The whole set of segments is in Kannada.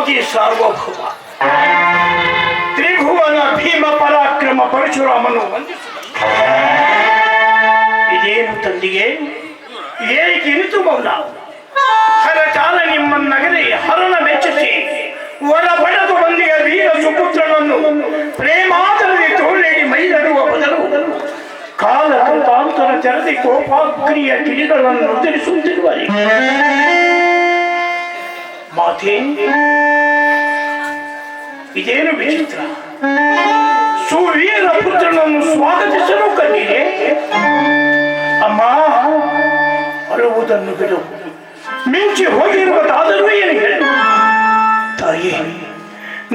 ಯೋಗಿ ಸಾರ್ವಭೌಮ ತ್ರಿಭುವನ ಭೀಮ ಪರಾಕ್ರಮ ಪರಶುರಾಮನು ವಂದಿಸಿದ. ಇದೇನು ತಂದಿಗೆ ಏಕಿನಿತು ಮೌನ? ಹರಕಾಲ ನಿಮ್ಮನ್ನಗಲಿ ಹರಣ ಮೆಚ್ಚಿಸಿ ವರ ಪಡೆದು ಬಂದಿಗೆ ವೀರ ಸುಪುತ್ರನನ್ನು ಪ್ರೇಮಾದರದಿ ತೋಳೆಡಿ ಮೈದಡುವ ಬದಲು ಕಾಲ ಕೃತಾಂತರ ತೆರೆದಿ ಕೋಪಾಗ್ರಿಯ ಕಿಡಿಗಳನ್ನು ಉತ್ತರಿಸುತ್ತಿರುವರೆ ಮಾತೆ, ಇದೇನು ವಿಚಿತ್ರ? ಸುವೀರ ಪುತ್ರನನ್ನು ಸ್ವಾಗತಿಸಲು ಕಣ್ಣಿದೆ. ಅಮ್ಮ, ಅಳುವುದನ್ನು ಬಿಡು, ಮಿಂಚಿ ಹೋಗಿರುವುದಾದರೂ ಏನು ಹೇಳು. ತಾಯಿ,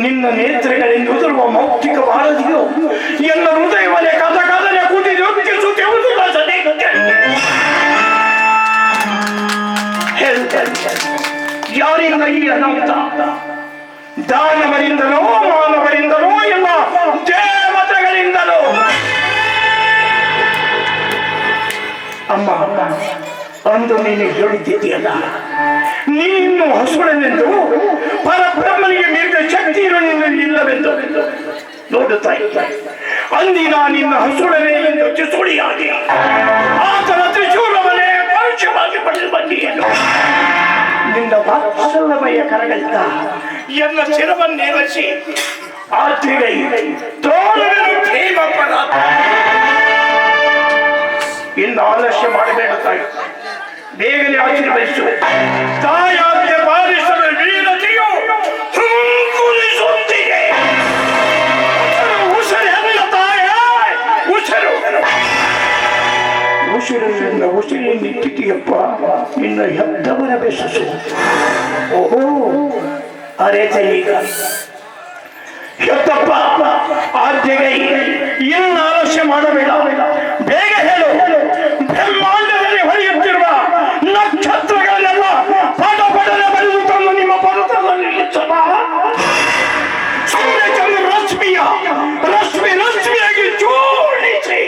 ನಿನ್ನ ನೇತ್ರಗಳಿಂದ ಉದುರುವ ಮೌಕ್ತಿಕ ಭಾರತಿಯು ಎಲ್ಲ ಹೃದಯವನ್ನೇ ಕದ ಕದನೆ ಯಾರಿಂದ ಈ ಅನಾಹುತ? ದಾನವರಿಂದಲೋ ಮಾನವರಿಂದಲೋ ಎಲ್ಲ ದೇವತೆಗಳಿಂದಲೋ? ಅಮ್ಮ, ಅಂದು ನೀನು ಹೇಳಿದ್ದೀಯಲ್ಲ, ನೀನು ಹಸುಳೆಂದು ಪರಬ್ರಹ್ಮನಿಗೆ ಮೀರಿದ ಶಕ್ತಿ ನಿನ್ನಲ್ಲಿ ಇಲ್ಲವೆಂದು. ನೋಡುತ್ತಾ ಅಂದಿನ ನಿನ್ನ ಹಸುಳನೆ ಎಂದು ಚಿಸುಳಿಯಾಗಿ ಆತನ ತ್ರಿಶೂಲವನ್ನೇ ಪರೋಕ್ಷವಾಗಿ ಪಡೆದು ಬಂದಿಯನು. ನಿನ್ನ ವಾತ್ಸಲ್ಯಮಯ ಕರಗಲ್ತ ಎಲ್ಲ ಶಿರವನ್ನೇರಿಸಿ ಆತ್ರಿಗೈ ತೋರವೆನು ಪ್ರೇಮ ಪರಾಕ್ರಮ. ಇನ್ನು ಆಲಸ್ಯ ಮಾಡಬೇಡ ತಾಯಿ, ಬೇಗನೆ ಆಶೀರ್ವದಿಸು. ತಾಯಾಜ್ಞೆ ಪಾಲಿಸಲು ವೀರತೆಯು ಹುಂಕುರಿಸುತ್ತಿದೆ. ಉಸಿರೆಲ್ಲ ತಾಯ, ಉಸಿರು ಉಸಿರಿನಿಂದ ಉಸಿರಿನಿಟ್ಟಿದೆಯಪ್ಪ ನಿನ್ನ ಹೆದ್ದವನ ಬೆಸಸು. ಓಹೋ, ಅರೆತಲೀಗ ಹೆತ್ತಪ್ಪ ಆಜ್ಞೆಗೆ ಇನ್ನು ಆಲಸ್ಯ ಮಾಡಬೇಡ, ಬೇಗ ಹೇಳು. ಬ್ರಹ್ಮಾಂಡದಲ್ಲಿ ಹೊಳೆಯುತ್ತಿರುವ ನಕ್ಷತ್ರಗಳನ್ನೆಲ್ಲ ಪಟ ಪಟನೆ ಬರೆದು ತಂದು ನಿಮ್ಮ ಪರ್ವತದಲ್ಲಿ ಇಚ್ಚಲ. ಸೂರ್ಯಚಂದ್ರ ರಶ್ಮಿಯಾಗಿ ಜೋಡಿಸಿ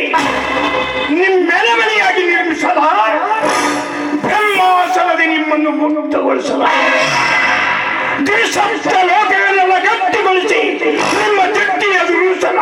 ನಿಮ್ಮೆಲಮನೆಯಾಗಿ ನಿರ್ಮಿಸಲ. ಬ್ರಹ್ಮಾಸನದಿ ನಿಮ್ಮನ್ನು ಮುಕ್ತಗೊಳಿಸಲ. ದ್ವಿಸಪ್ತ ಲೋಕಗಳನ್ನೆಲ್ಲ ಗಟ್ಟಿಗೊಳಿಸಿ ನಿಮ್ಮ ಜಟ್ಟಿಯ ದುರುಸಲ.